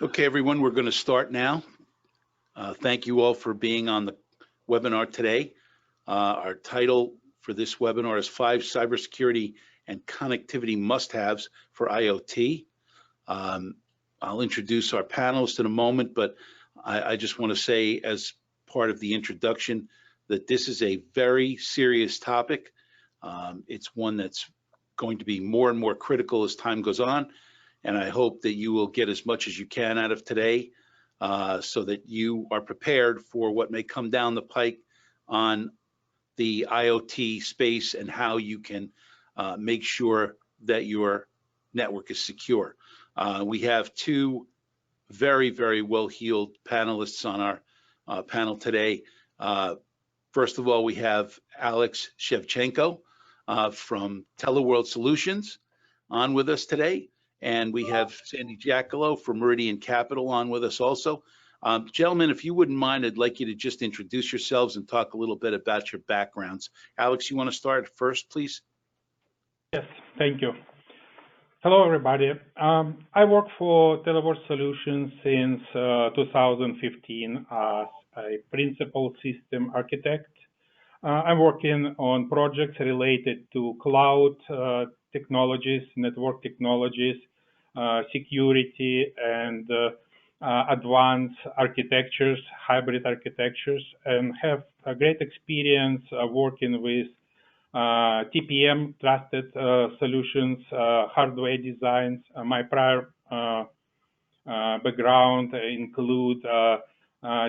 Okay, everyone, we're going to start now. Thank you all for being on the webinar today. Our title for this webinar is 5 Cybersecurity and Connectivity Must-Haves for IoT. I'll introduce our panelists in a moment, but I just want to say as part of the introduction that this is a very serious topic. It's one that's going to be more and more critical as time goes on. And I hope that you will get as much as you can out of today so that you are prepared for what may come down the pike on the IoT space and how you can make sure that your network is secure. We have two very, very well-heeled panelists on our panel today. First of all, we have Alex Shevchenko from Teleworld Solutions on with us today. And we have Sandy Giaccolo from Meridian Capital on with us also. Gentlemen, if you wouldn't mind, I'd like you to just introduce yourselves and talk a little bit about your backgrounds. Alex, you want to start first, please? Yes, thank you. Hello, everybody. I work for Teleworld Solutions since 2015 as a principal system architect. I'm working on projects related to cloud technologies, network technologies, security, and advanced architectures, hybrid architectures, and have a great experience working with TPM, trusted solutions, hardware designs. My prior background include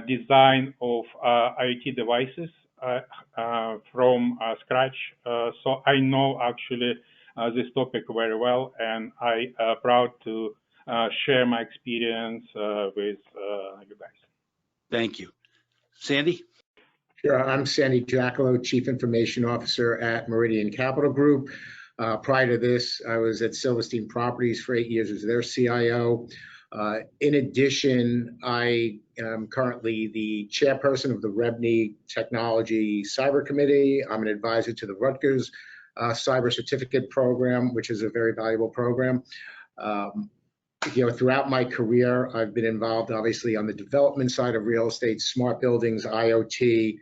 design of IoT devices from scratch. So I know actually this topic very well, and I am proud to share my experience with you guys. Thank you. Sandy? Sure, I'm Sandy Giaccolo, Chief Information Officer at Meridian Capital Group. Prior to this, I was at Silverstein Properties for 8 years as their CIO. In addition, I am currently the chairperson of the REBNY Technology Cyber Committee. I'm an advisor to the Rutgers Cyber Certificate Program, which is a very valuable program. Throughout my career, I've been involved, obviously, on the development side of real estate, smart buildings, IoT.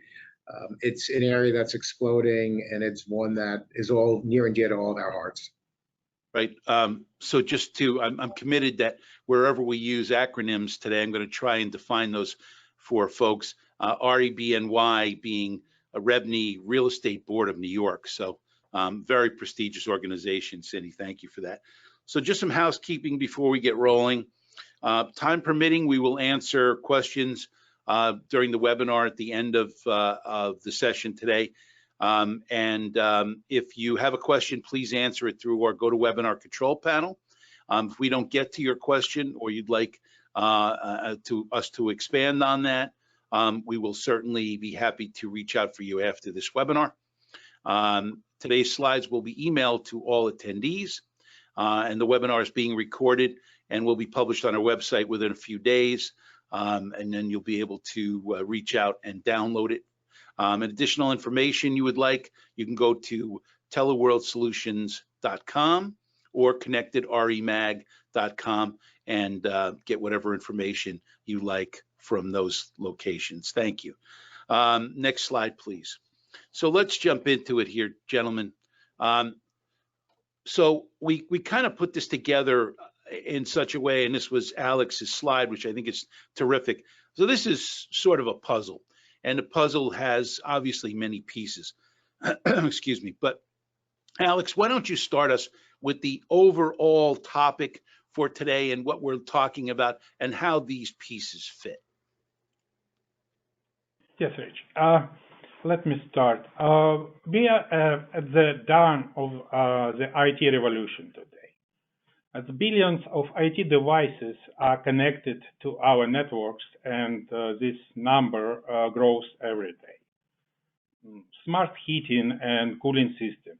It's an area that's exploding, and it's one that is all near and dear to all of our hearts. Right. So just to, I'm committed that wherever we use acronyms today, I'm going to try and define those for folks. REBNY being a REBNY Real Estate Board of New York. So very prestigious organization, Cindy. Thank you for that. So just some housekeeping before we get rolling. Time permitting, we will answer questions during the webinar at the end of the session today. If you have a question, please answer it through our GoToWebinar control panel. If we don't get to your question or you'd like us to expand on that, we will certainly be happy to reach out for you after this webinar. Today's slides will be emailed to all attendees, and the webinar is being recorded and will be published on our website within a few days, and then you'll be able to reach out and download it. Additional information you would like, you can go to teleworldsolutions.com or connectedremag.com and get whatever information you like from those locations. Thank you. Next slide, please. So let's jump into it here, gentlemen. So we kind of put this together in such a way, and this was Alex's slide, which I think is terrific. So this is sort of a puzzle. And the puzzle has obviously many pieces. Excuse me. But Alex, why don't you start us with the overall topic for today and what we're talking about and how these pieces fit? Yes, Rich. Let me start. We are at the dawn of the IT revolution today. As billions of IT devices are connected to our networks, and this number grows every day. Smart heating and cooling systems,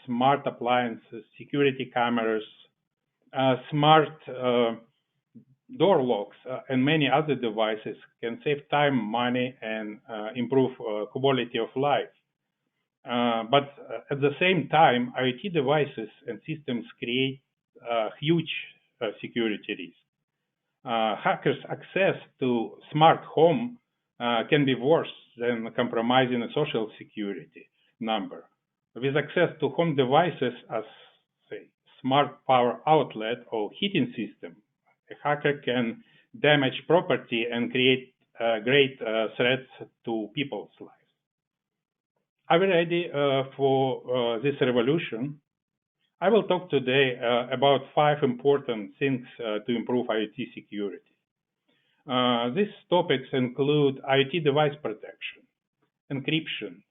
smart appliances, security cameras, smart door locks, and many other devices can save time, money, and improve quality of life. But at the same time, IoT devices and systems create huge security risks. hackers' access to smart home can be worse than compromising a social security number. With access to home devices as, say, smart power outlet or heating system, a hacker can damage property and create great threats to people's lives. Are we ready for this revolution? I will talk today about 5 important things to improve IoT security. These topics include IoT device protection, encryption,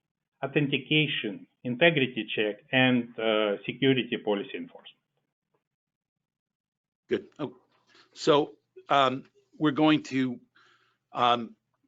authentication, integrity check, and security policy enforcement. Good. Oh, so we're going to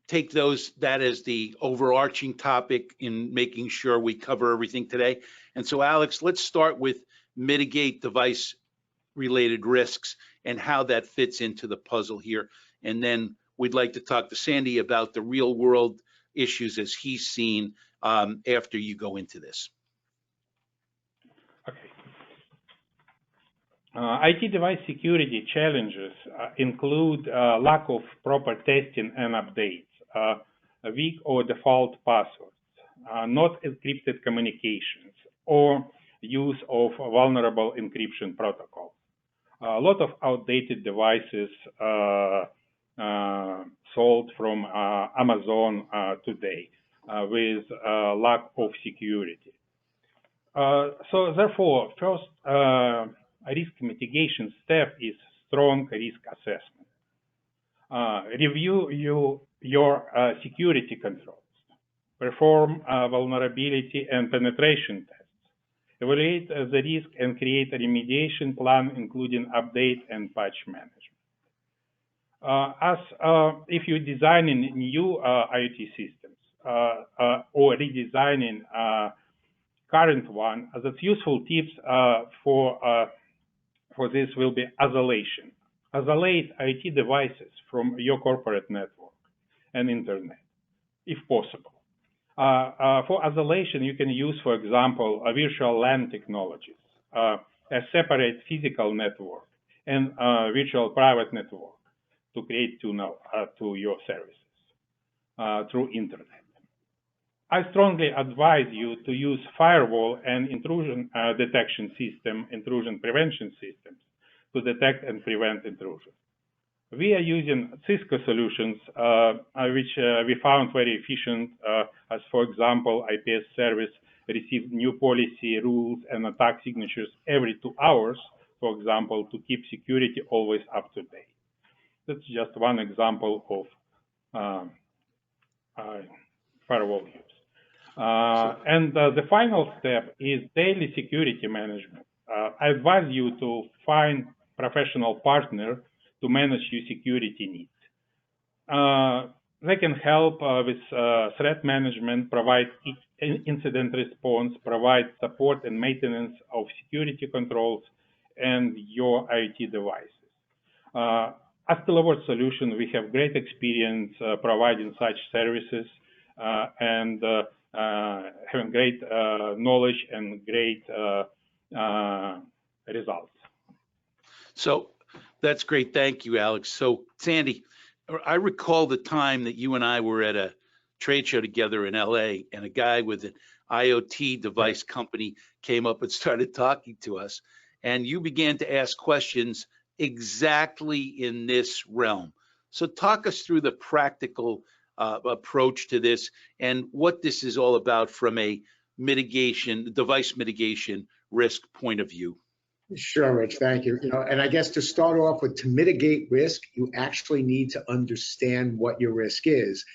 take that as the overarching topic in making sure we cover everything today. And so, Alex, let's start with mitigate device-related risks and how that fits into the puzzle here. And then we'd like to talk to Sandy about the real-world issues as he's seen after you go into this. Okay. IT device security challenges include lack of proper testing and updates, weak or default passwords, not encrypted communications, or use of vulnerable encryption protocols. A lot of outdated devices sold from Amazon today with lack of security. So therefore, first risk mitigation step is strong risk assessment. Review your security controls. Perform vulnerability and penetration tests. Evaluate the risk and create a remediation plan, including update and patch management. If you're designing new IoT systems or redesigning current one, that's useful tips for this will be isolation. Isolate IT devices from your corporate network and internet, if possible. For isolation, you can use, for example, a virtual LAN technologies, a separate physical network, and a virtual private network to create tunnel to your services through internet. I strongly advise you to use firewall and intrusion detection system, intrusion prevention systems to detect and prevent intrusion. We are using Cisco solutions, which we found very efficient, as for example, IPS service receives new policy, rules, and attack signatures every 2 hours, for example, to keep security always up to date. That's just one example of firewall use. And the final step is daily security management. I advise you to find professional partner to manage your security needs. They can help with threat management, provide incident response, provide support and maintenance of security controls and your IoT devices. As Teleport Solution, we have great experience providing such services and having great knowledge and great results. So that's great. Thank you, Alex. So Sandy, I recall the time that you and I were at a trade show together in LA, and a guy with an IoT device company came up and started talking to us, and you began to ask questions exactly in this realm. So talk us through the practical approach to this and what this is all about from a device mitigation risk point of view. Sure, Rich, thank you. And I guess to start off with, to mitigate risk, you actually need to understand what your risk is.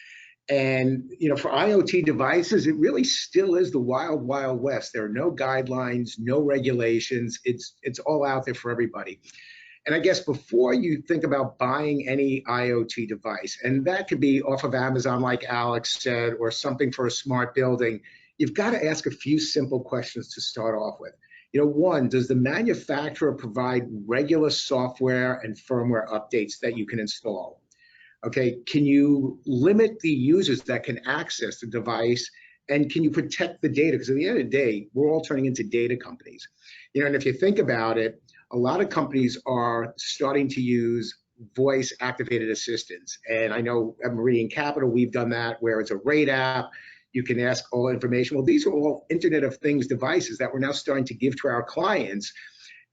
And for IoT devices, it really still is the wild, wild west. There are no guidelines, no regulations. It's all out there for everybody. And I guess before you think about buying any IoT device, and that could be off of Amazon, like Alex said, or something for a smart building, you've got to ask a few simple questions to start off with. One, does the manufacturer provide regular software and firmware updates that you can install? Okay, can you limit the users that can access the device, and can you protect the data? Because at the end of the day, we're all turning into data companies. And if you think about it, a lot of companies are starting to use voice activated assistants. And I know at Meridian Capital, we've done that where it's a rate app. You can ask all information. Well, these are all Internet of Things devices that we're now starting to give to our clients.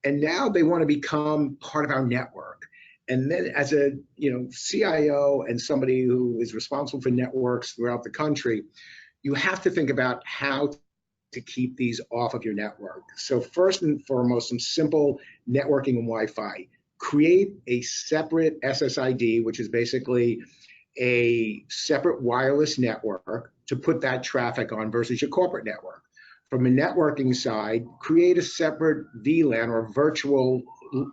And now they want to become part of our network. And then as a CIO and somebody who is responsible for networks throughout the country, you have to think about how to keep these off of your network. So first and foremost, some simple networking and Wi-Fi. Create a separate SSID, which is basically a separate wireless network to put that traffic on versus your corporate network. From a networking side, create a separate VLAN or virtual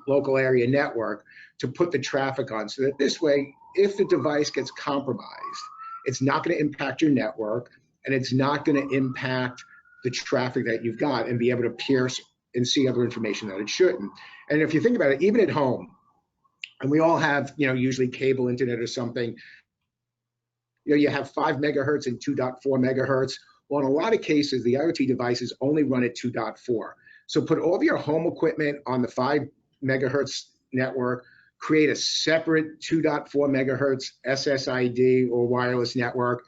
local area network to put the traffic on, so that this way, if the device gets compromised, it's not going to impact your network and it's not going to impact the traffic that you've got and be able to pierce and see other information that it shouldn't. And if you think about it, even at home, and we all have, usually cable internet or something, you have 5 megahertz and 2.4 megahertz. Well, in a lot of cases, the IoT devices only run at 2.4. So put all of your home equipment on the 5 megahertz network, create a separate 2.4 megahertz SSID or wireless network,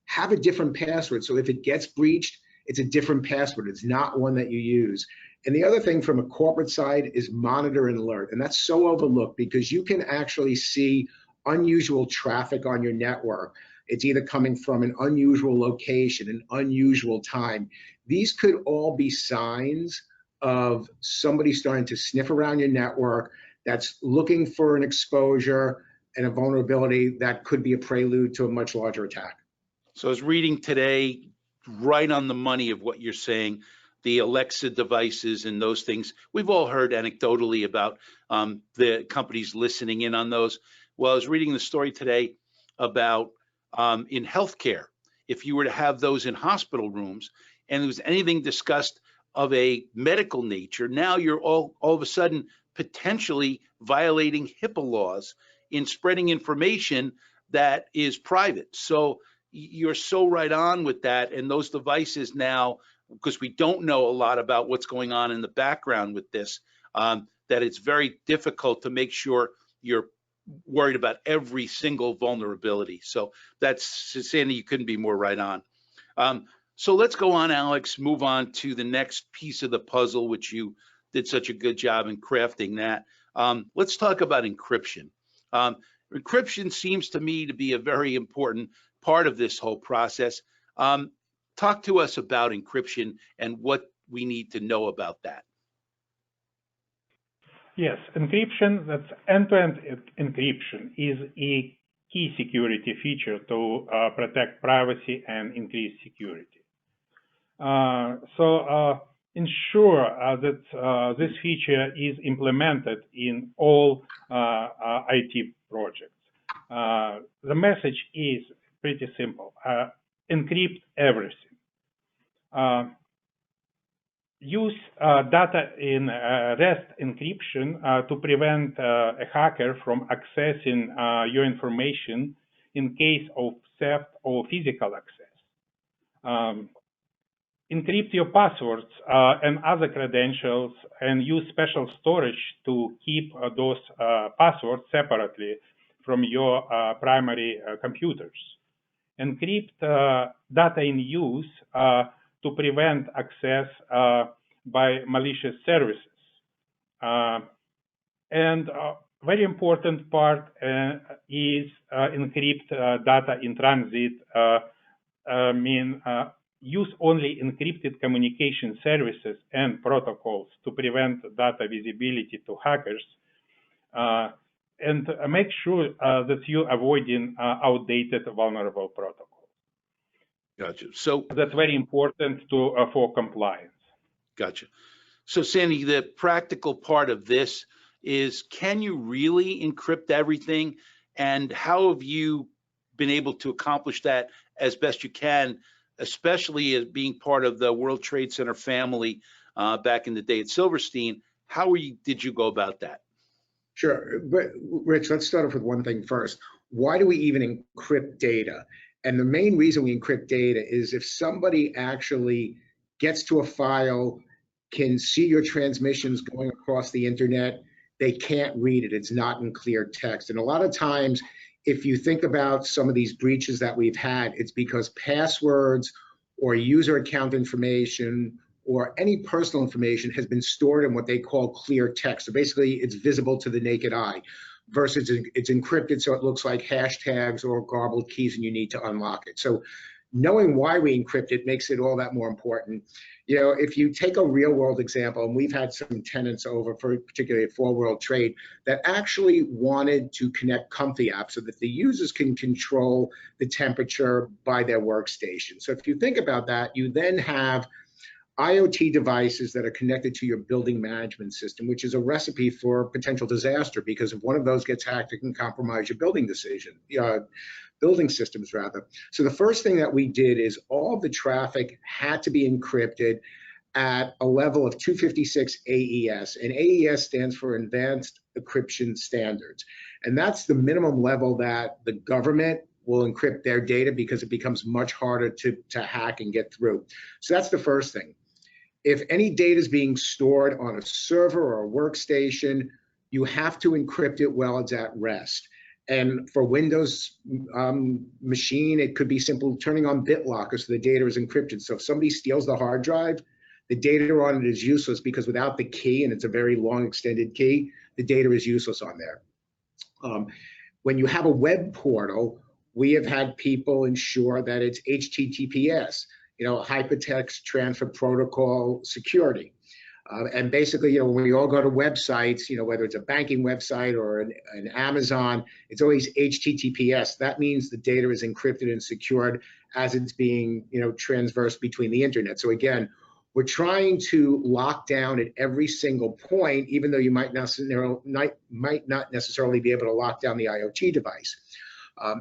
have a different password. So if it gets breached, it's a different password. It's not one that you use. And the other thing from a corporate side is monitor and alert. And that's so overlooked because you can actually see unusual traffic on your network. It's either coming from an unusual location, an unusual time. These could all be signs of somebody starting to sniff around your network that's looking for an exposure and a vulnerability that could be a prelude to a much larger attack. So I was reading today, right on the money of what you're saying, the Alexa devices and those things. We've all heard anecdotally about the companies listening in on those. Well, I was reading the story today about in healthcare, if you were to have those in hospital rooms and there was anything discussed of a medical nature, now you're all of a sudden potentially violating HIPAA laws in spreading information that is private. So you're so right on with that. And those devices now, because we don't know a lot about what's going on in the background with this, that it's very difficult to make sure you're worried about every single vulnerability. So that's, Sandy, you couldn't be more right on. So let's go on, Alex, move on to the next piece of the puzzle, which you did such a good job in crafting that. Let's talk about encryption. Encryption seems to me to be a very important part of this whole process. Talk to us about encryption and what we need to know about that. Yes, encryption, that's end-to-end encryption, is a key security feature to protect privacy and increase security. So ensure that this feature is implemented in all IT projects. The message is pretty simple. Encrypt everything. Use data in REST encryption to prevent a hacker from accessing your information in case of theft or physical access. Encrypt your passwords and other credentials and use special storage to keep those passwords separately from your primary computers. Encrypt data in use to prevent access by malicious services. And very important part is encrypt data in transit. Use only encrypted communication services and protocols to prevent data visibility to hackers. And make sure that you're avoiding outdated vulnerable protocols. Gotcha. So that's very important for compliance. Gotcha. So Sandy, the practical part of this is, can you really encrypt everything? And how have you been able to accomplish that as best you can, especially as being part of the World Trade Center family back in the day at Silverstein? How did you go about that? Sure, but Rich, let's start off with one thing first. Why do we even encrypt data? And the main reason we encrypt data is if somebody actually gets to a file, can see your transmissions going across the internet, they can't read it. It's not in clear text. And a lot of times, if you think about some of these breaches that we've had, it's because passwords or user account information or any personal information has been stored in what they call clear text. So basically, it's visible to the naked eye versus it's encrypted, so it looks like hashtags or garbled keys and you need to unlock it. So knowing why we encrypt it makes it all that more important. You know, if you take a real world example, and we've had some tenants over, for particularly at 4 World Trade, that actually wanted to connect Comfy apps so that the users can control the temperature by their workstation. So if you think about that, you then have IoT devices that are connected to your building management system, which is a recipe for potential disaster, because if one of those gets hacked, it can compromise your building systems rather. So the first thing that we did is all the traffic had to be encrypted at a level of 256 AES, and AES stands for Advanced Encryption Standards. And that's the minimum level that the government will encrypt their data, because it becomes much harder to hack and get through. So that's the first thing. If any data is being stored on a server or a workstation, you have to encrypt it while it's at rest. And for Windows machine, it could be simple turning on BitLocker so the data is encrypted. So if somebody steals the hard drive, the data on it is useless, because without the key, and it's a very long extended key, the data is useless on there. When you have a web portal, we have had people ensure that it's HTTPS, you know, Hypertext Transfer Protocol security. And basically, you know, when we all go to websites, you know, whether it's a banking website or an Amazon, it's always HTTPS. That means the data is encrypted and secured as it's being, you know, transversed between the internet. So again, we're trying to lock down at every single point, even though you might not necessarily be able to lock down the IoT device.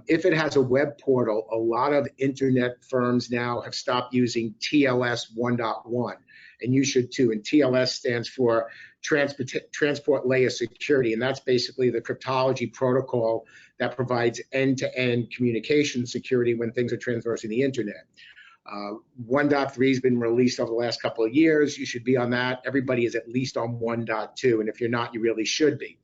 If it has a web portal, a lot of internet firms now have stopped using TLS 1.1, and you should too. And TLS stands for Transport Layer Security, and that's basically the cryptology protocol that provides end-to-end communication security when things are traversing the internet. 1.3 has been released over the last couple of years. You should be on that. Everybody is at least on 1.2, and if you're not, you really should be.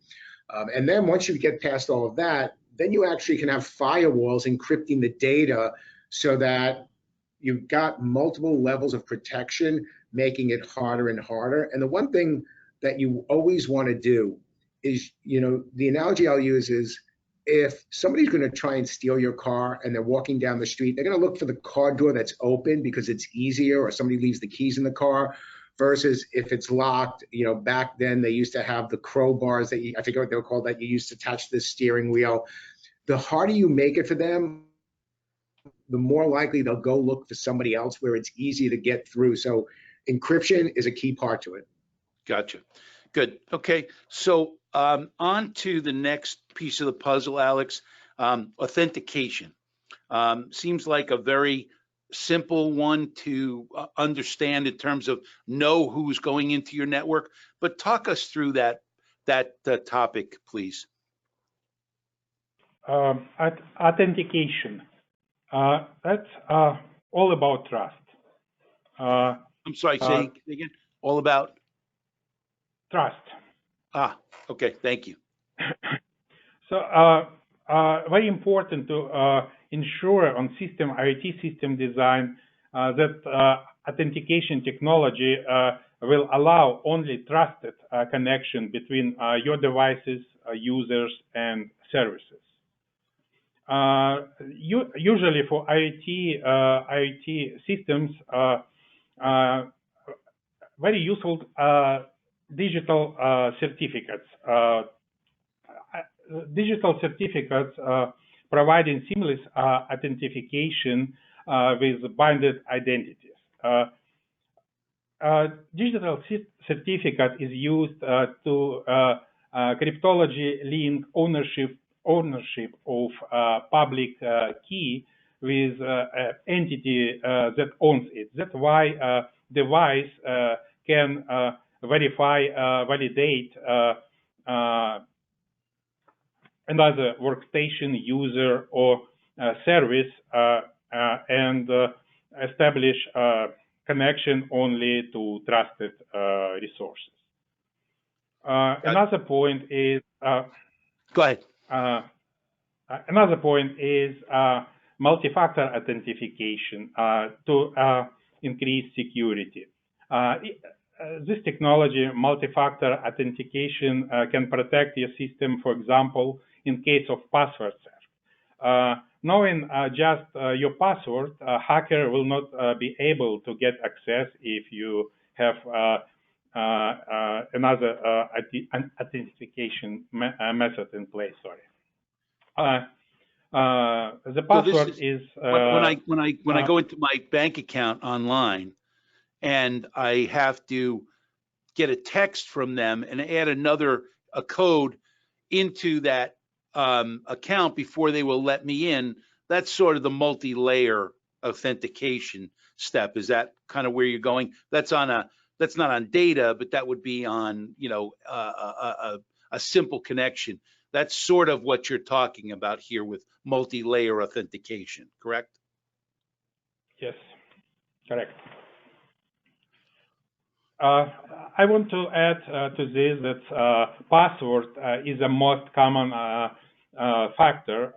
And then once you get past all of that, then you actually can have firewalls encrypting the data so that you've got multiple levels of protection, making it harder and harder. And the one thing that you always want to do is, you know, the analogy I'll use is, if somebody's going to try and steal your car and they're walking down the street, they're going to look for the car door that's open because it's easier, or somebody leaves the keys in the car, versus if it's locked. You know, back then they used to have the crowbars that I forget what they were called, that you used to attach to the steering wheel. The harder you make it for them, the more likely they'll go look for somebody else where it's easy to get through. So encryption is a key part to it. Gotcha. Good. Okay. So on to the next piece of the puzzle, Alex. Authentication. Seems like a very simple one to understand in terms of know who's going into your network, but talk us through that topic, please. Authentication. That's all about trust. I'm sorry, say again. All about trust. Okay, thank you. So very important to ensure on IoT system design that authentication technology will allow only trusted connection between your devices, users, and services. Usually for IoT systems, very useful digital certificates. Digital certificates providing seamless authentication with bounded identities. Digital certificate is used to cryptology link ownership of public key with entity that owns it. That's why device can verify, validate another workstation, user, or service, and establish connection only to trusted resources. Another point is Go ahead. Another point is multi-factor authentication to increase security. This technology, multi-factor authentication, can protect your system, for example, in case of password theft. Knowing just your password, a hacker will not be able to get access if you have another authentication method in place. Sorry. The So this password is is when I go into my bank account online and I have to get a text from them and add a code into that account before they will let me in. That's sort of the multi-layer authentication step. Is that kind of where you're going? That's not on data, but that would be on a simple connection. That's sort of what you're talking about here with multi-layer authentication, correct? yes, correct. I want to add to this that password is the most common factor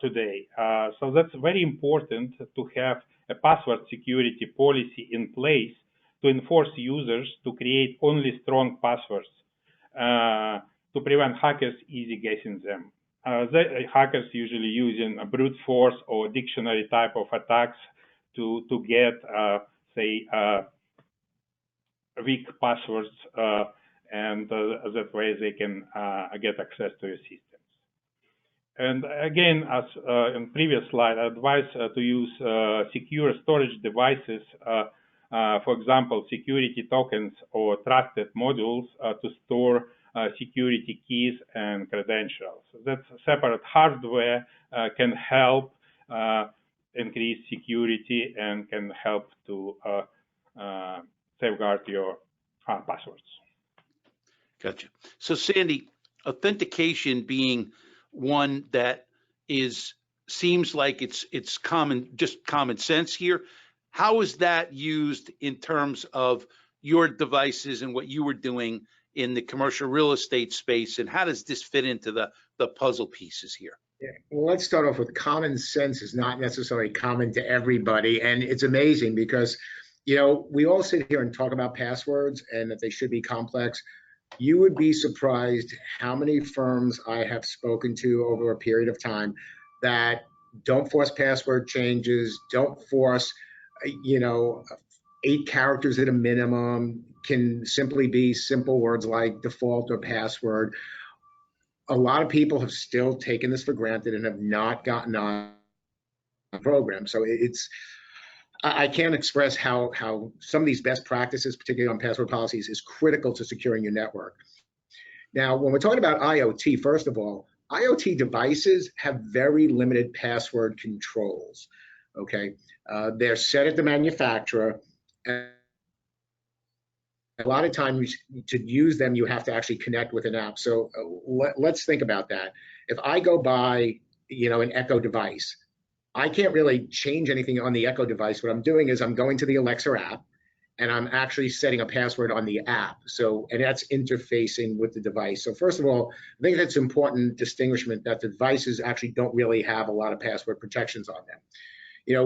today. So that's very important to have a password security policy in place to enforce users to create only strong passwords to prevent hackers easy guessing them. The hackers usually using a brute force or dictionary type of attacks to get, say, weak passwords, and that way they can get access to your systems. And again, as in previous slide, I advise to use secure storage devices, for example, security tokens or trusted modules to store security keys and credentials. That separate hardware can help increase security and can help to safeguard your passwords. Gotcha. So Sandy, authentication being one that seems like it's just common sense here. How is that used in terms of your devices and what you were doing in the commercial real estate space, and how does this fit into the puzzle pieces here? Yeah. Well, let's start off with common sense is not necessarily common to everybody. And it's amazing because, we all sit here and talk about passwords and that they should be complex. You would be surprised how many firms I have spoken to over a period of time that don't force password changes, don't force, 8 characters at a minimum, can simply be simple words like default or password. A lot of people have still taken this for granted and have not gotten on the program. So I can't express how some of these best practices, particularly on password policies, is critical to securing your network. Now, when we're talking about IoT, first of all, IoT devices have very limited password controls. Okay, they're set at the manufacturer. And a lot of times to use them, you have to actually connect with an app. So let's think about that. If I go buy, an Echo device, I can't really change anything on the Echo device. What I'm doing is I'm going to the Alexa app and I'm actually setting a password on the app. And that's interfacing with the device. So first of all, I think that's important distinguishment that the devices actually don't really have a lot of password protections on them.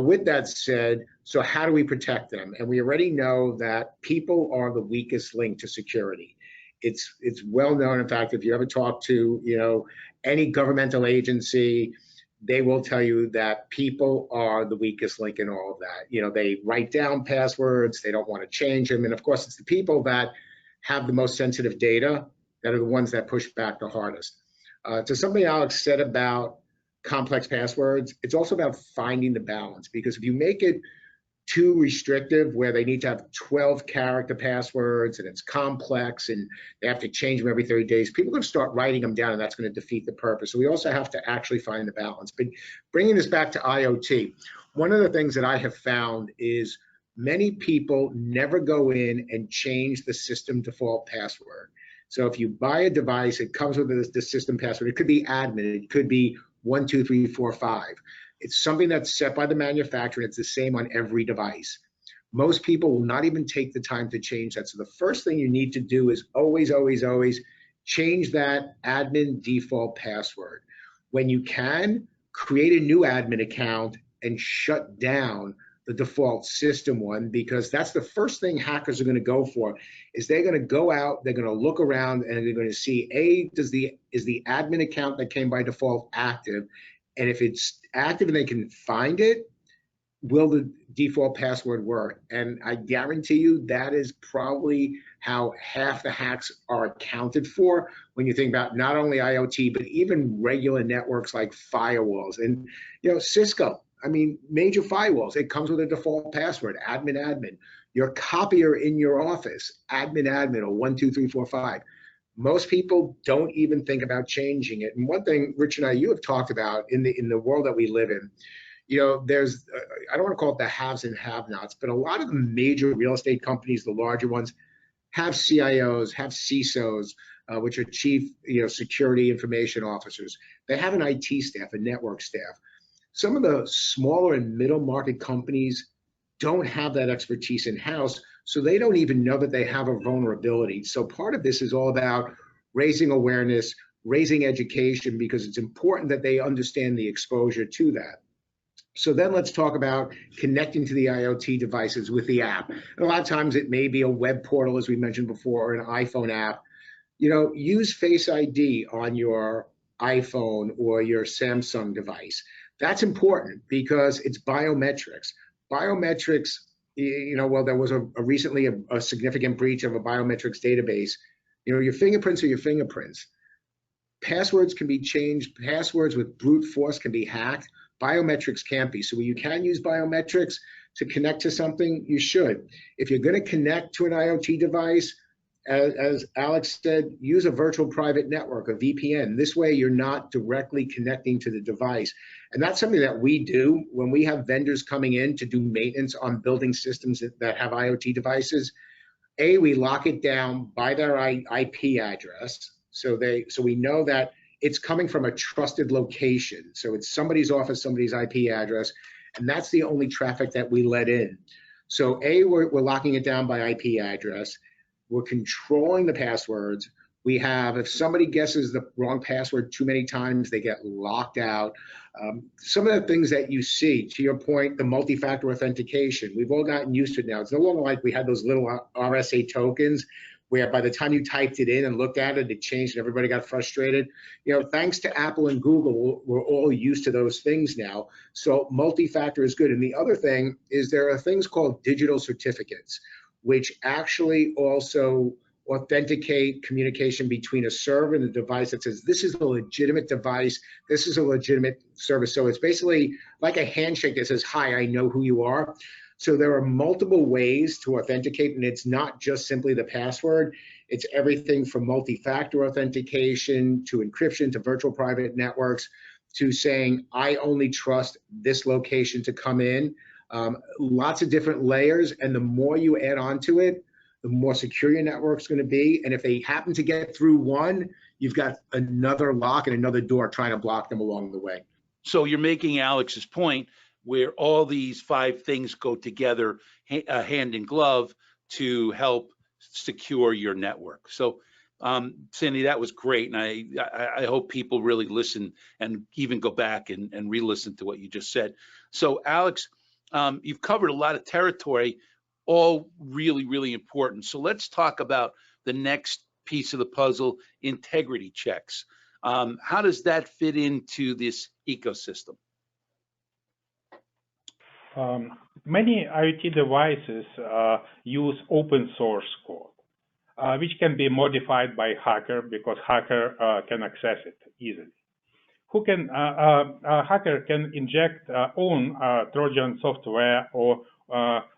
With that said, so how do we protect them? And we already know that people are the weakest link to security. It's well known. In fact, if you ever talk to, any governmental agency, they will tell you that people are the weakest link in all of that. They write down passwords, they don't want to change them. And of course, it's the people that have the most sensitive data that are the ones that push back the hardest. To something Alex said about complex passwords, it's also about finding the balance, because if you make it too restrictive where they need to have 12-character passwords and it's complex and they have to change them every 30 days, people are going to start writing them down and that's going to defeat the purpose. So we also have to actually find the balance. But bringing this back to IoT, one of the things that I have found is many people never go in and change the system default password. So if you buy a device, it comes with the system password. It could be admin, it could be 1, 2, 3, 4, 5. It's something that's set by the manufacturer, and it's the same on every device. Most people will not even take the time to change that. So the first thing you need to do is always, always, always change that admin default password. When you can, create a new admin account and shut down the default system one, because that's the first thing hackers are going to go for. Is they're going to go out, they're going to look around, and they're going to see, is the admin account that came by default active? And if it's active and they can find it, will the default password work? And I guarantee you that is probably how half the hacks are accounted for when you think about not only IoT, but even regular networks like firewalls. And, Cisco, I mean, major firewalls, it comes with a default password, admin, admin. Your copier in your office, admin, admin, or 1, 2, 3, 4, 5. Most people don't even think about changing it. And one thing, Rich and I, you have talked about in the world that we live in, there's, I don't want to call it the haves and have-nots, but a lot of the major real estate companies, the larger ones, have CIOs, have CISOs, which are chief, security information officers. They have an IT staff, a network staff. Some of the smaller and middle market companies don't have that expertise in-house, so they don't even know that they have a vulnerability. So part of this is all about raising awareness, raising education, because it's important that they understand the exposure to that. So then let's talk about connecting to the IoT devices with the app. And a lot of times it may be a web portal, as we mentioned before, or an iPhone app. Use Face ID on your iPhone or your Samsung device. That's important because it's biometrics. Biometrics, well, there was recently a significant breach of a biometrics database. Your fingerprints are your fingerprints. Passwords can be changed. Passwords with brute force can be hacked. Biometrics can't be. So you can use biometrics to connect to something, you should. If you're going to connect to an IoT device, as Alex said, use a virtual private network, a VPN. This way you're not directly connecting to the device. And that's something that we do when we have vendors coming in to do maintenance on building systems that have IoT devices. We lock it down by their IP address. So we know that it's coming from a trusted location. So it's somebody's office, somebody's IP address, and that's the only traffic that we let in. So we're locking it down by IP address. We're controlling the passwords. We have, if somebody guesses the wrong password too many times, they get locked out. Some of the things that you see, to your point, the multi-factor authentication, we've all gotten used to it now. It's no longer like we had those little RSA tokens where by the time you typed it in and looked at it, it changed and everybody got frustrated. Thanks to Apple and Google, we're all used to those things now. So multi-factor is good. And the other thing is there are things called digital certificates, which actually also authenticate communication between a server and a device that says, this is a legitimate device, this is a legitimate service. So it's basically like a handshake that says, hi, I know who you are. So there are multiple ways to authenticate, and it's not just simply the password. It's everything from multi-factor authentication to encryption to virtual private networks to saying, I only trust this location to come in. Lots of different layers, and the more you add on to it, the more secure your network's going to be. And if they happen to get through one, you've got another lock and another door trying to block them along the way. So you're making Alex's point where all these 5 things go together hand in glove to help secure your network. So Sandy, that was great. And I hope people really listen and even go back and re-listen to what you just said. So Alex, you've covered a lot of territory, all really, really important. So let's talk about the next piece of the puzzle, integrity checks. How does that fit into this ecosystem? Many IoT devices use open source code, which can be modified by hacker because hacker can access it easily. A hacker can inject own Trojan software or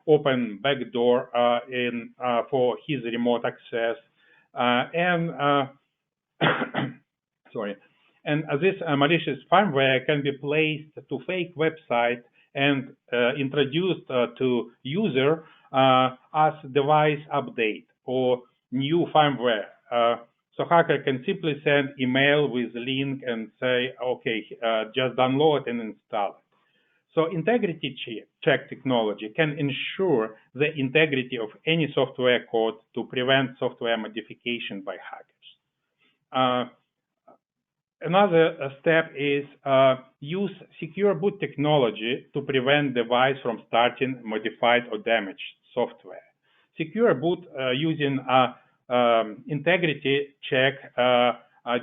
open backdoor for his remote access, and this malicious firmware can be placed to fake website and introduced to user as device update or new firmware. So hacker can simply send email with link and say, okay, just download and install it. So integrity check technology can ensure the integrity of any software code to prevent software modification by hackers. Another step is use secure boot technology to prevent device from starting modified or damaged software. Secure boot using integrity check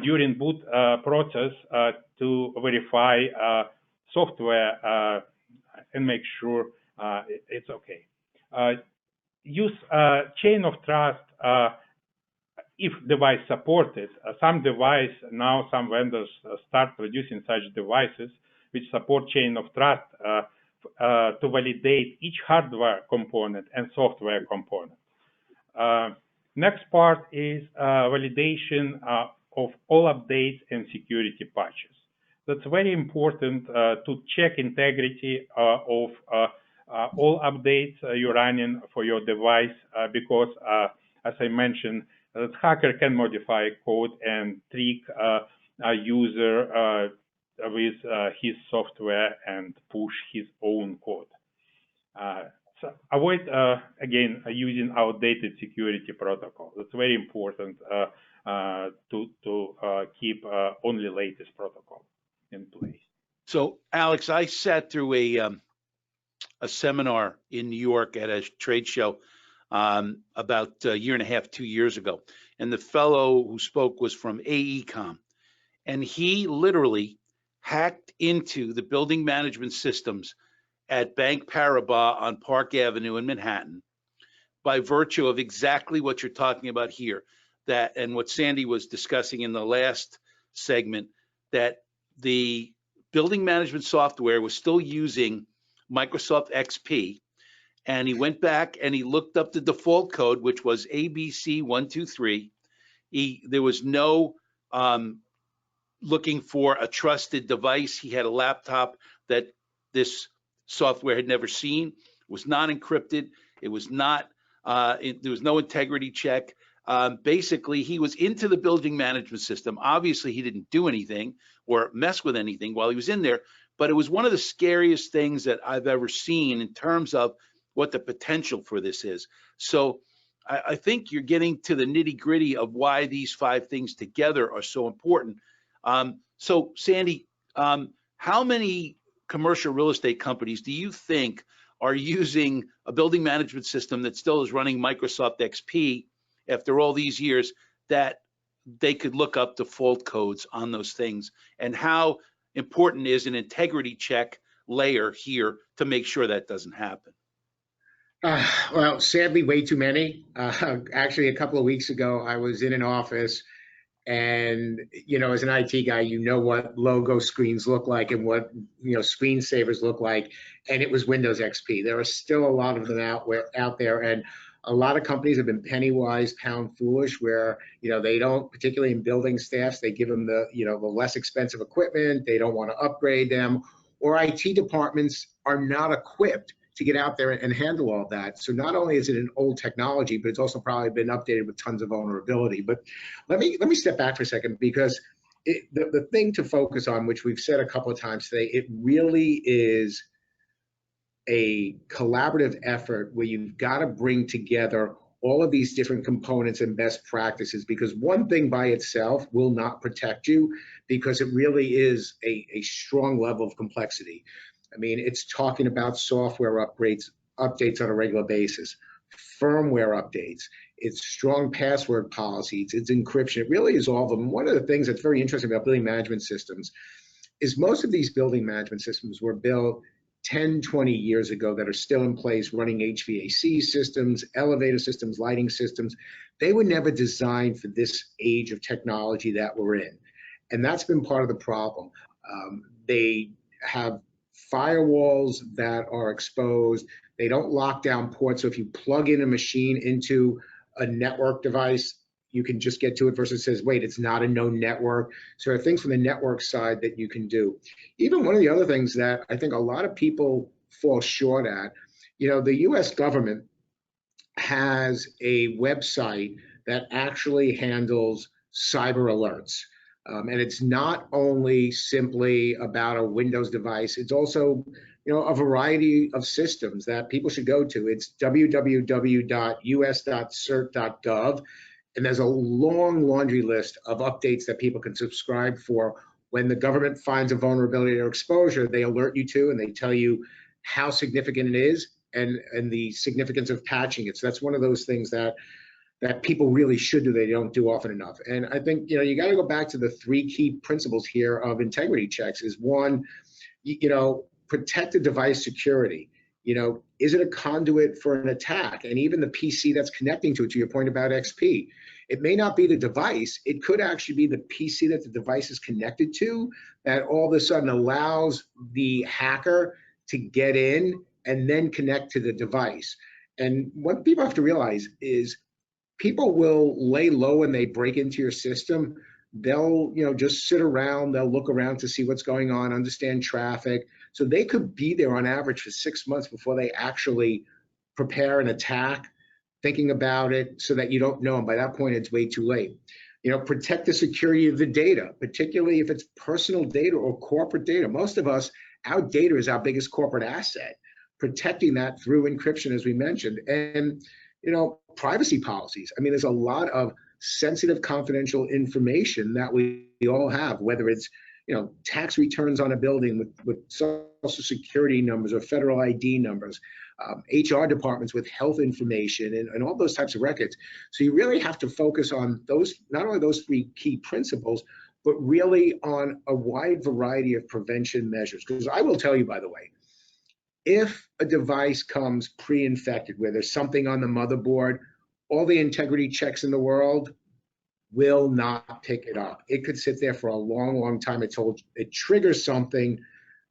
during boot process to verify software and make sure it's okay. Use chain of trust if device supported. Some vendors start producing such devices which support chain of trust to validate each hardware component and software component. Next part is validation of all updates and security patches. That's very important to check integrity of all updates you're running for your device because, as I mentioned, the hacker can modify code and trick a user with his software and push his own code. So avoid, again, using outdated security protocol. It's very important to keep only latest protocol in place. So, Alex, I sat through a seminar in New York at a trade show about a year and a half, 2 years ago. And the fellow who spoke was from AECOM. And he literally hacked into the building management systems at Bank Paribas on Park Avenue in Manhattan by virtue of exactly what you're talking about here, that and what Sandy was discussing in the last segment, that the building management software was still using Microsoft XP. And he went back and he looked up the default code, which was ABC123. There was no looking for a trusted device. He had a laptop that this software had never seen. It was not encrypted. It was not. There was no integrity check. Basically, he was into the building management system. Obviously, he didn't do anything or mess with anything while he was in there. But it was one of the scariest things that I've ever seen in terms of what the potential for this is. So I think you're getting to the nitty gritty of why these 5 things together are so important. So Sandy, how many commercial real estate companies do you think are using a building management system that still is running Microsoft XP after all these years that they could look up default codes on those things? And how important is an integrity check layer here to make sure that doesn't happen? Well, sadly, way too many. Actually, a couple of weeks ago, I was in an office, and as an IT guy, what logo screens look like and what screensavers look like, and it was Windows XP. There are still a lot of them out there, and a lot of companies have been penny wise, pound foolish, where they don't, particularly in building staffs, they give them the the less expensive equipment. They don't want to upgrade them, or IT departments are not equipped to get out there and handle all that. So not only is it an old technology, but it's also probably been updated with tons of vulnerability. But let me step back for a second, because the thing to focus on, which we've said a couple of times today, it really is a collaborative effort where you've got to bring together all of these different components and best practices, because one thing by itself will not protect you, because it really is a strong level of complexity. I mean, it's talking about software updates on a regular basis, firmware updates, it's strong password policies, it's encryption. It really is all of them. One of the things that's very interesting about building management systems is most of these building management systems were built 10, 20 years ago that are still in place, running HVAC systems, elevator systems, lighting systems. They were never designed for this age of technology that we're in. And that's been part of the problem. They have firewalls that are exposed. They don't lock down ports. So if you plug in a machine into a network device, you can just get to it, versus says, wait, it's not a known network. So there are things from the network side that you can do. Even one of the other things that I think a lot of people fall short at, the US government has a website that actually handles cyber alerts. And it's not only simply about a Windows device, it's also a variety of systems that people should go to. It's www.us.cert.gov, and there's a long laundry list of updates that people can subscribe for. When the government finds a vulnerability or exposure, they alert you to, and they tell you how significant it is and the significance of patching it. So that's one of those things that people really should do, they don't do often enough. And I think, you got to go back to the three key principles here of integrity checks. Is one, protect the device security. Is it a conduit for an attack? And even the PC that's connecting to it, to your point about XP, it may not be the device. It could actually be the PC that the device is connected to that all of a sudden allows the hacker to get in and then connect to the device. And what people have to realize is people will lay low when they break into your system. They'll, just sit around, they'll look around to see what's going on, understand traffic. So they could be there on average for 6 months before they actually prepare an attack, thinking about it so that you don't know. And by that point, it's way too late. Protect the security of the data, particularly if it's personal data or corporate data. Most of us, our data is our biggest corporate asset. Protecting that through encryption, as we mentioned, and privacy policies. I mean, there's a lot of sensitive, confidential information that we all have, whether it's tax returns on a building with social security numbers or federal ID numbers, HR departments with health information and all those types of records. So you really have to focus on those, not only those three key principles, but really on a wide variety of prevention measures. Because I will tell you, by the way, if a device comes pre-infected, where there's something on the motherboard, all the integrity checks in the world will not pick it up. It could sit there for a long, long time. It triggers something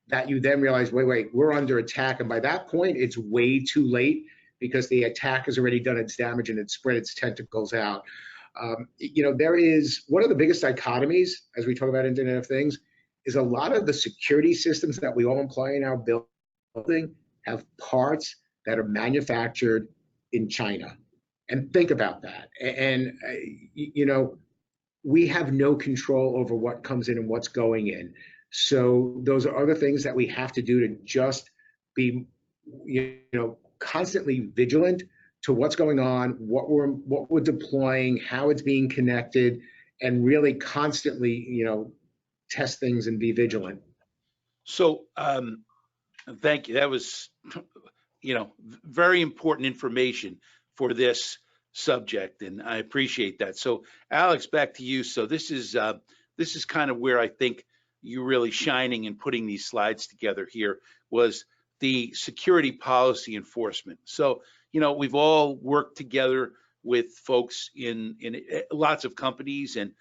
that you then realize, wait, we're under attack. And by that point, it's way too late because the attack has already done its damage and it's spread its tentacles out. There is one of the biggest dichotomies as we talk about Internet of Things is a lot of the security systems that we all employ in our building have parts that are manufactured in China. And think about that. And, we have no control over what comes in and what's going in. So those are other things that we have to do to just be, constantly vigilant to what's going on, what we're deploying, how it's being connected, and really constantly, test things and be vigilant. So, thank you. That was, very important information for this subject, and I appreciate that. So, Alex, back to you. So this is kind of where I think you're really shining and putting these slides together here was the security policy enforcement. So, we've all worked together with folks in lots of companies, and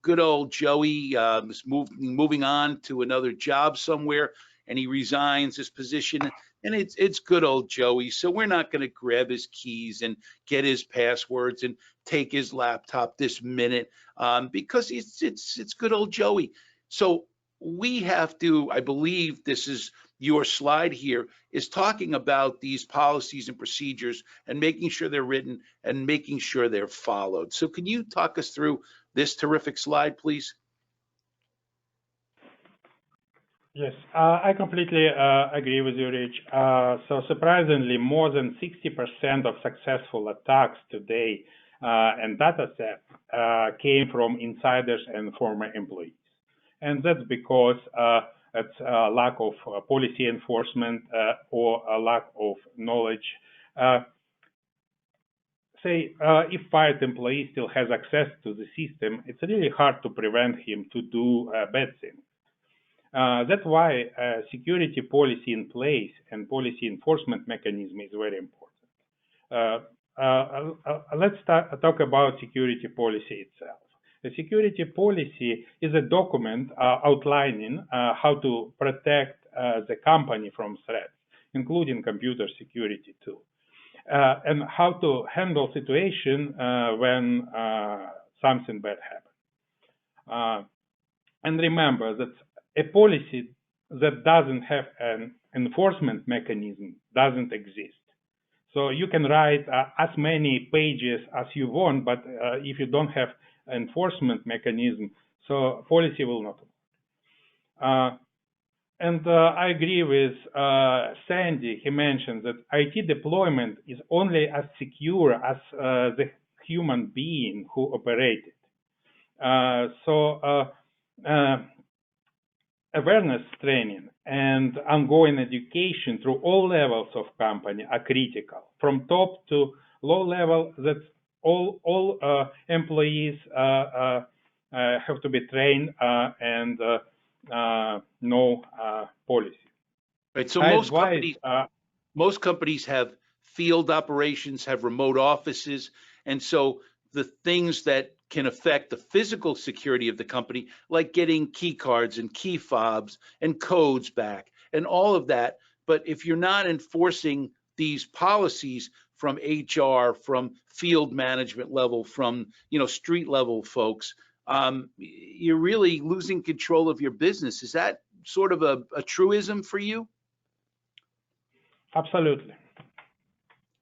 good old Joey is moving on to another job somewhere, and he resigns his position, and it's good old Joey. So we're not going to grab his keys and get his passwords and take his laptop this minute because it's good old Joey. So we have to, I believe this is your slide here, is talking about these policies and procedures and making sure they're written and making sure they're followed. So can you talk us through this terrific slide, please? Yes, I completely agree with you, Rich. So surprisingly, more than 60% of successful attacks today and data theft came from insiders and former employees. And that's because it's a lack of policy enforcement or a lack of knowledge. If fired employee still has access to the system, it's really hard to prevent him to do bad things. That's why security policy in place and policy enforcement mechanism is very important. Let's talk about security policy itself. The security policy is a document outlining how to protect the company from threats, including computer security too, and how to handle situation when something bad happens. And remember that a policy that doesn't have an enforcement mechanism doesn't exist. So you can write as many pages as you want, but if you don't have enforcement mechanism, so policy will not work. And I agree with Sandy. He mentioned that IT deployment is only as secure as the human being who operated. Awareness training and ongoing education through all levels of company are critical, from top to low level. That all employees have to be trained and know policy. Right. So I advise, most companies have field operations, have remote offices, and so the things that can affect the physical security of the company, like getting key cards and key fobs and codes back and all of that. But if you're not enforcing these policies from HR, from field management level, from street level folks, you're really losing control of your business. Is that sort of a truism for you? absolutely.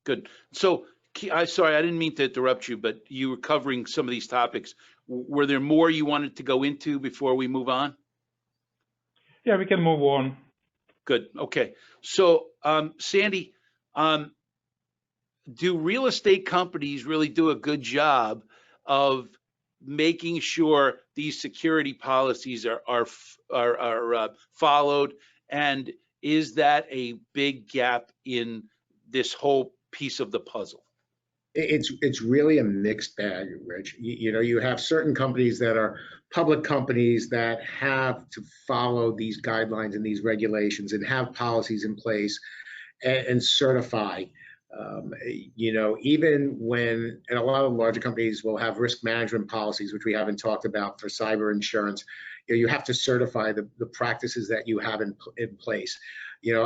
Good. So, I'm sorry, I didn't mean to interrupt you, but you were covering some of these topics. Were there more you wanted to go into before we move on? Yeah, we can move on. Good. Okay. So, Sandy, do real estate companies really do a good job of making sure these security policies are followed? And is that a big gap in this whole piece of the puzzle? It's really a mixed bag, Rich. You have certain companies that are public companies that have to follow these guidelines and these regulations and have policies in place and certify. Even when, and a lot of larger companies will have risk management policies, which we haven't talked about for cyber insurance. You have to certify the practices that you have in place.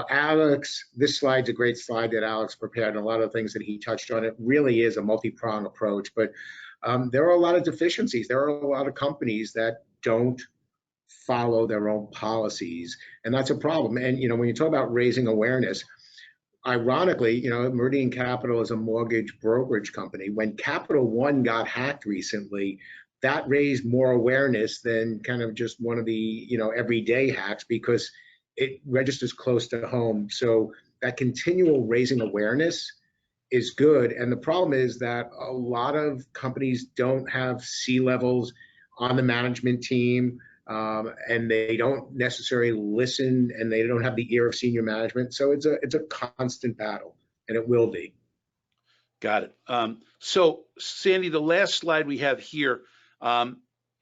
Alex, this slide's a great slide that Alex prepared, and a lot of things that he touched on. It really is a multi-pronged approach, but there are a lot of deficiencies. There are a lot of companies that don't follow their own policies, and that's a problem. And when you talk about raising awareness, ironically, Meridian Capital is a mortgage brokerage company. When Capital One got hacked recently, that raised more awareness than kind of just one of the everyday hacks, because it registers close to home. So that continual raising awareness is good. And the problem is that a lot of companies don't have C-levels on the management team, and they don't necessarily listen, and they don't have the ear of senior management. So it's a constant battle, and it will be. Got it. So, Sandy, the last slide we have here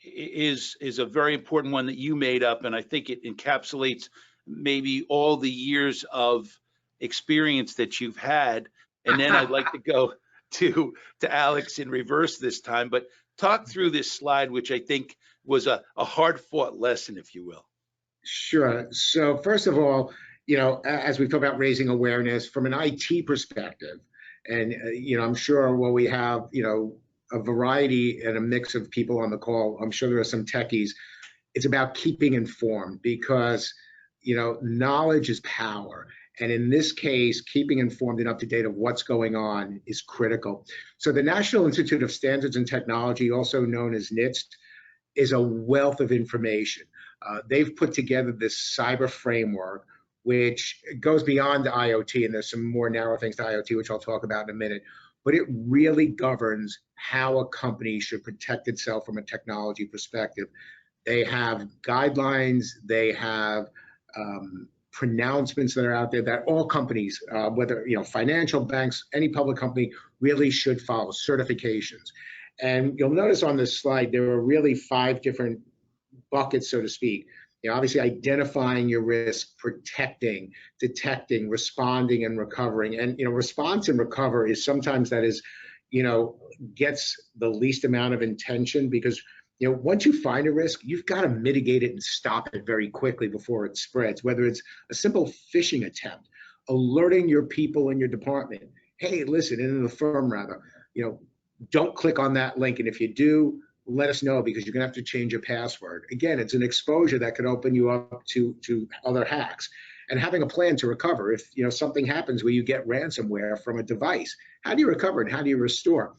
is a very important one that you made up, and I think it encapsulates maybe all the years of experience that you've had. And then I'd like to go to Alex in reverse this time, but talk through this slide, which I think was a hard-fought lesson, if you will. Sure. So first of all, as we talk about raising awareness from an IT perspective, and I'm sure while we have a variety and a mix of people on the call, I'm sure there are some techies. It's about keeping informed, because knowledge is power. And in this case, keeping informed and up to date of what's going on is critical. So the National Institute of Standards and Technology, also known as NIST, is a wealth of information. They've put together this cyber framework, which goes beyond IoT, and there's some more narrow things to IoT, which I'll talk about in a minute. But it really governs how a company should protect itself from a technology perspective. They have guidelines, they have pronouncements that are out there that all companies, whether financial banks, any public company, really should follow, certifications. And you'll notice on this slide, there are really 5 different buckets, so to speak. Obviously identifying your risk, protecting, detecting, responding, and recovering. And response and recover is sometimes that is, gets the least amount of attention, because once you find a risk, you've got to mitigate it and stop it very quickly before it spreads. Whether it's a simple phishing attempt, alerting your people in your department, hey, listen, in the firm rather, don't click on that link, and if you do, let us know, because you're gonna have to change your password. Again, it's an exposure that could open you up to other hacks. And having a plan to recover if something happens where you get ransomware from a device, how do you recover and how do you restore?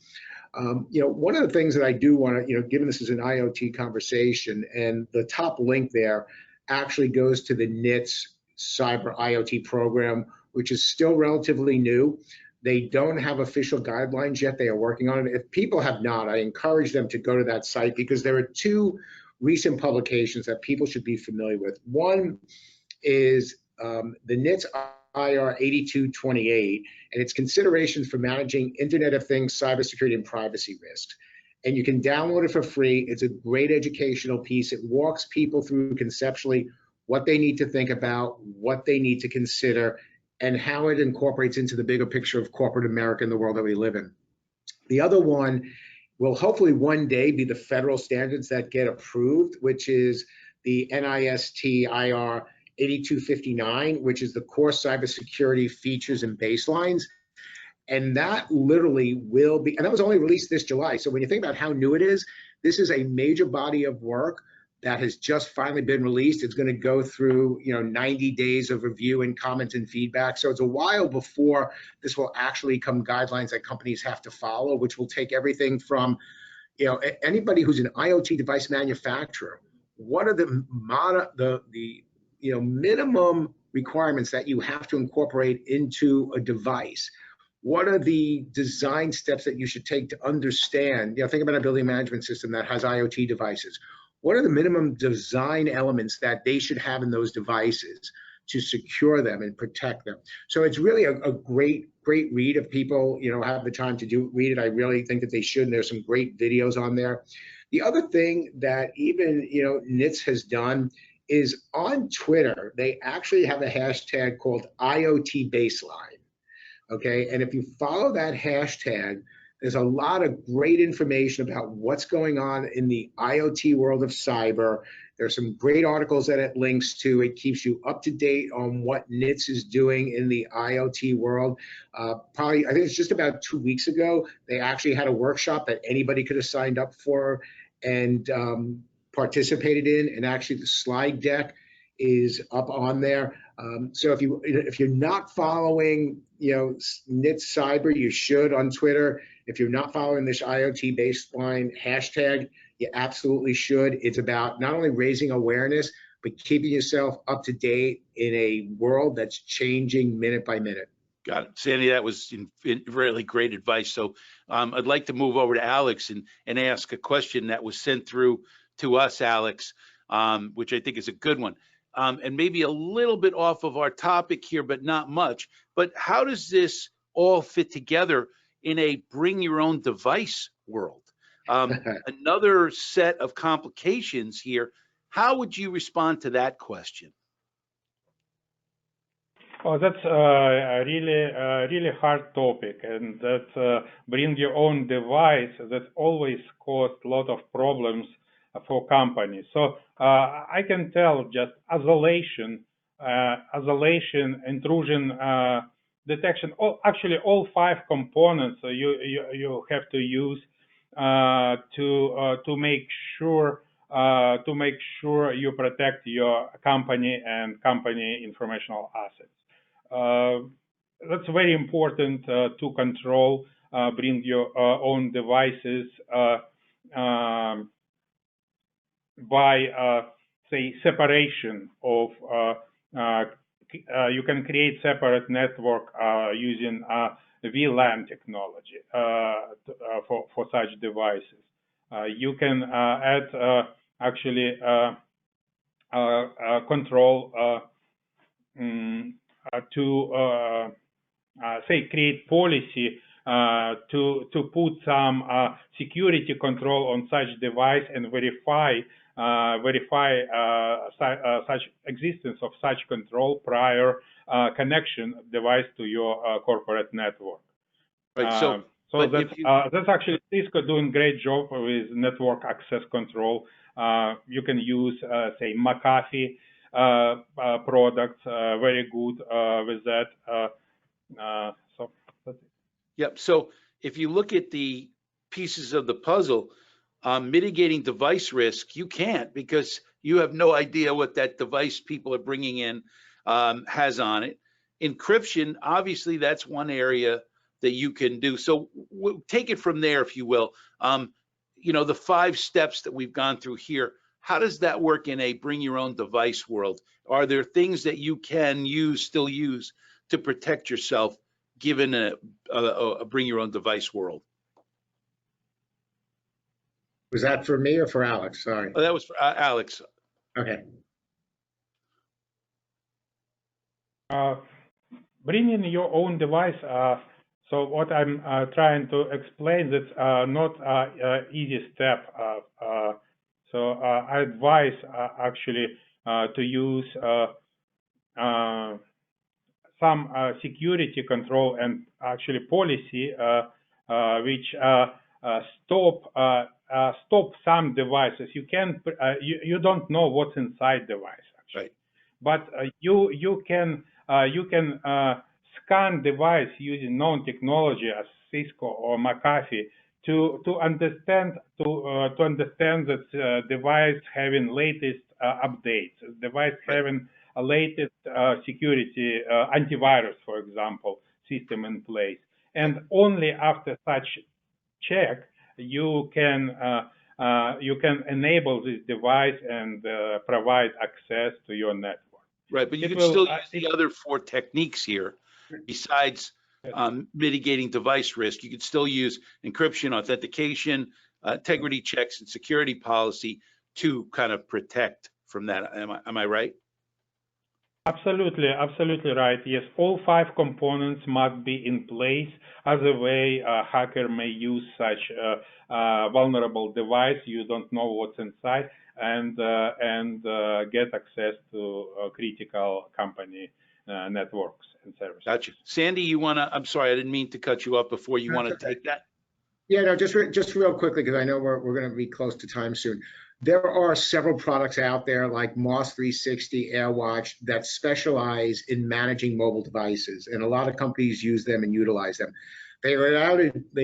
One of the things that I do want to, given this is an IoT conversation, and the top link there actually goes to the NITS Cyber IoT program, which is still relatively new. They don't have official guidelines yet. They are working on it. If people have not, I encourage them to go to that site because there are two recent publications that people should be familiar with. One is the NITS IR 8228, and it's considerations for managing Internet of Things, cybersecurity, and privacy risks. And you can download it for free. It's a great educational piece. It walks people through conceptually what they need to think about, what they need to consider, and how it incorporates into the bigger picture of corporate America and the world that we live in. The other one will hopefully one day be the federal standards that get approved, which is the NIST IR 8259, which is the core cybersecurity features and baselines. And that literally will be, and that was only released this July. So when you think about how new it is, this is a major body of work that has just finally been released. It's going to go through 90 days of review and comments and feedback. So it's a while before this will actually come guidelines that companies have to follow, which will take everything from anybody who's an IoT device manufacturer. What are the minimum requirements that you have to incorporate into a device? What are the design steps that you should take to understand? Think about a building management system that has IoT devices. What are the minimum design elements that they should have in those devices to secure them and protect them? So it's really a great read. If people have the time to read it, I really think that they should. And there's some great videos on there. The other thing that even NITS has done is on Twitter, they actually have a hashtag called IoT Baseline. Okay, and if you follow that hashtag, there's a lot of great information about what's going on in the IoT world of cyber. There's some great articles that it links to. It keeps you up to date on what NITS is doing in the IoT world. Probably, I think it's just about 2 weeks ago, they actually had a workshop that anybody could have signed up for and participated in. And actually, the slide deck is up on there. So if you're not following NITS Cyber, you should on Twitter. If you're not following this IoT baseline hashtag, you absolutely should. It's about not only raising awareness, but keeping yourself up to date in a world that's changing minute by minute. Got it. Sandy, that was really great advice. So I'd like to move over to Alex and ask a question that was sent through to us, Alex, which I think is a good one. And maybe a little bit off of our topic here, but not much. But how does this all fit together in a bring your own device world? Another set of complications here. How would you respond to that question? Oh, that's a really hard topic, and that bring your own device, that always caused a lot of problems for companies. So I can tell just isolation, intrusion detection. Actually, all 5 components you have to use to make sure you protect your company and company informational assets. That's very important to control. Bring your own devices by say separation of you can create separate network using VLAN technology for such devices. You can add actually control to say create policy to put some security control on such device and verify such existence of such control prior connection device to your corporate network. Right. So that's actually Cisco doing great job with network access control. You can use say McAfee products, very good with that. So that's it. Yep. So if you look at the pieces of the puzzle, mitigating device risk, you can't, because you have no idea what that device people are bringing in has on it. Encryption, obviously, that's one area that you can do. So take it from there, if you will. The 5 steps that we've gone through here, How does that work in a bring your own device world? Are there things that you can still use to protect yourself given a bring your own device world? Was that for me or for Alex? Sorry. Oh, that was for Alex. Okay. Bringing your own device. So what I'm trying to explain, that's not an easy step. So I advise actually to use some security control and actually policy which stop some devices. You don't know what's inside device actually, Right. but you can scan device using known technology as Cisco or McAfee to understand that device having latest updates, device Right. having a latest security antivirus, for example, system in place, and only after such check you can enable this device and provide access to your network. Right, but you It can will still use the other 4 techniques here besides mitigating device risk. You could still use encryption, authentication, integrity checks, and security policy to kind of protect from that. Am I right? Absolutely, absolutely right. Yes, all 5 components must be in place. Other way, a hacker may use such a vulnerable device. You don't know what's inside, and get access to critical company networks and services. Gotcha. Sandy, you want to? I'm sorry, I didn't mean to cut you off before. You want to That's okay. take that? Yeah, no, just real quickly, because I know we're going to be close to time soon. There are several products out there like Moss 360, AirWatch that specialize in managing mobile devices, and a lot of companies use them and utilize them. They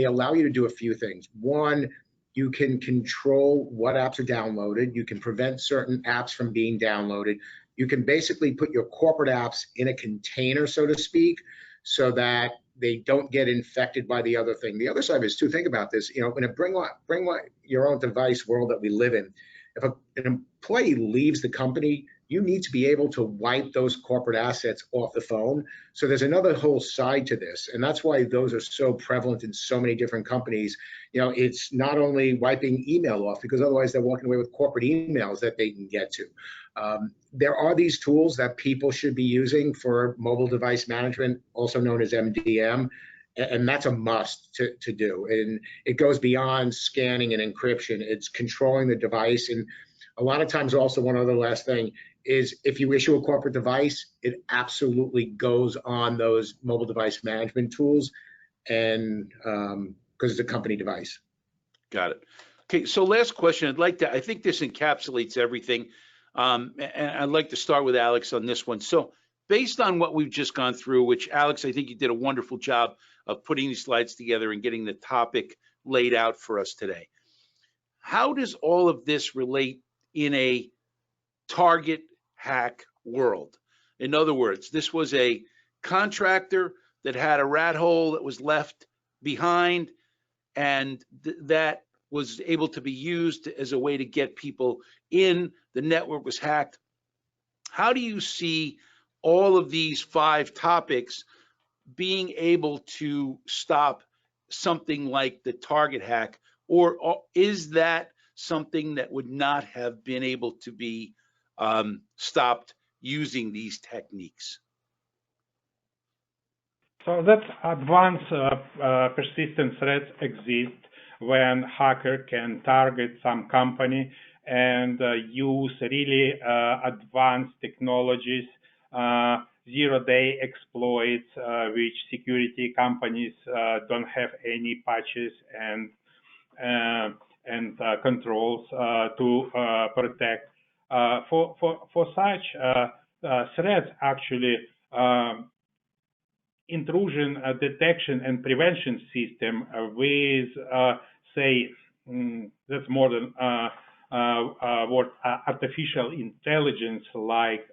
allow you to do a few things. One, you can control what apps are downloaded. You can prevent certain apps from being downloaded. You can basically put your corporate apps in a container, so to speak, so that they don't get infected by the other thing. The other side is too, think about this, in a bring your own device world that we live in, if an employee leaves the company, you need to be able to wipe those corporate assets off the phone. So there's another whole side to this. And that's why those are so prevalent in so many different companies. It's not only wiping email off, because otherwise they're walking away with corporate emails that they can get to. There are these tools that people should be using for mobile device management, also known as MDM, and that's a must to do. And it goes beyond scanning and encryption. It's controlling the device. And a lot of times also, one other last thing is, if you issue a corporate device, it absolutely goes on those mobile device management tools, and because it's a company device. Got it. Okay, so last question. I think this encapsulates everything. And I'd like to start with Alex on this one. So based on what we've just gone through, which Alex, I think you did a wonderful job of putting these slides together and getting the topic laid out for us today. How does all of this relate in a target hack world? In other words, this was a contractor that had a rat hole that was left behind, and that was able to be used as a way to get people in. The network was hacked. How do you see all of these 5 topics being able to stop something like the target hack, or is that something that would not have been able to be stopped using these techniques? So that advanced persistent threats exist when hacker can target some company and use really advanced technologies, zero-day exploits, which security companies don't have any patches and controls to protect. For such threats, actually, intrusion detection and prevention system with, say, that's more than what artificial intelligence like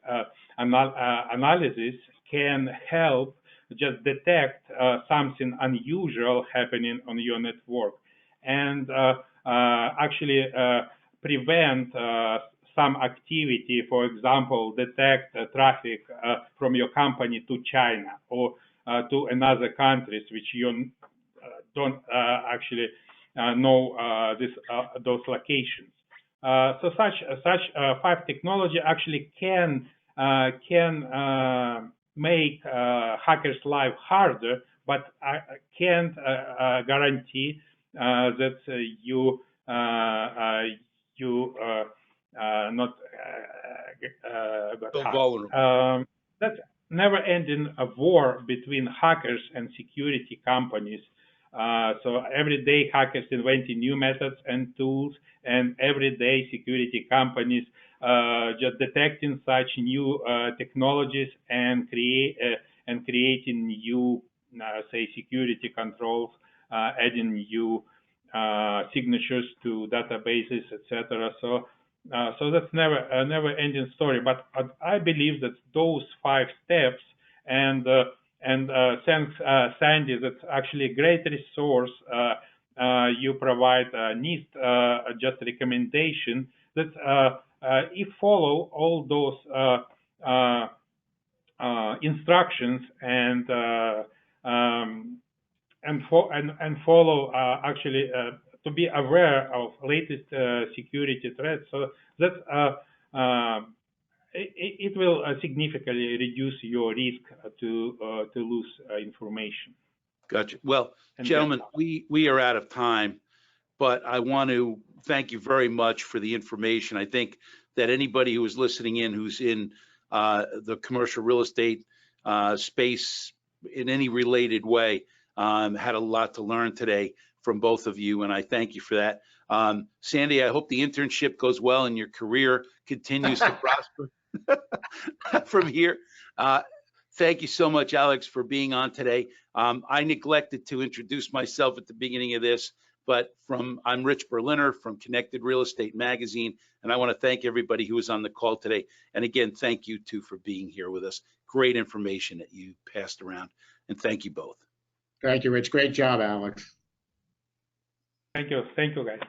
analysis can help just detect something unusual happening on your network and actually prevent some activity, for example, detect traffic from your company to China or to another countries which you don't actually know those locations. So such 5 technology actually can make hackers' life harder, but I can't guarantee that you not got So hacked. vulnerable. That's never-ending war between hackers and security companies. So every day hackers inventing new methods and tools, and every day security companies just detecting such new technologies and creating new, say, security controls, adding new signatures to databases, etc. So that's a never-ending story. But I believe that those 5 steps, and thanks, Sandy, that's actually a great resource you provide. NIST just recommendation that if follow all those instructions and follow actually to be aware of latest security threats, so that it will significantly reduce your risk to lose information. Gotcha. Well, And gentlemen, we are out of time, but I want to thank you very much for the information. I think that anybody who is listening in, who's in the commercial real estate space in any related way, had a lot to learn today from both of you, and I thank you for that. Sandy, I hope the internship goes well and your career continues to prosper from here. Thank you so much, Alex, for being on today. I neglected to introduce myself at the beginning of this, but I'm Rich Berliner from Connected Real Estate Magazine, and I want to thank everybody who was on the call today. And again, thank you too for being here with us. Great information that you passed around, and thank you both. Thank you, Rich. Great job, Alex. thank you, guys.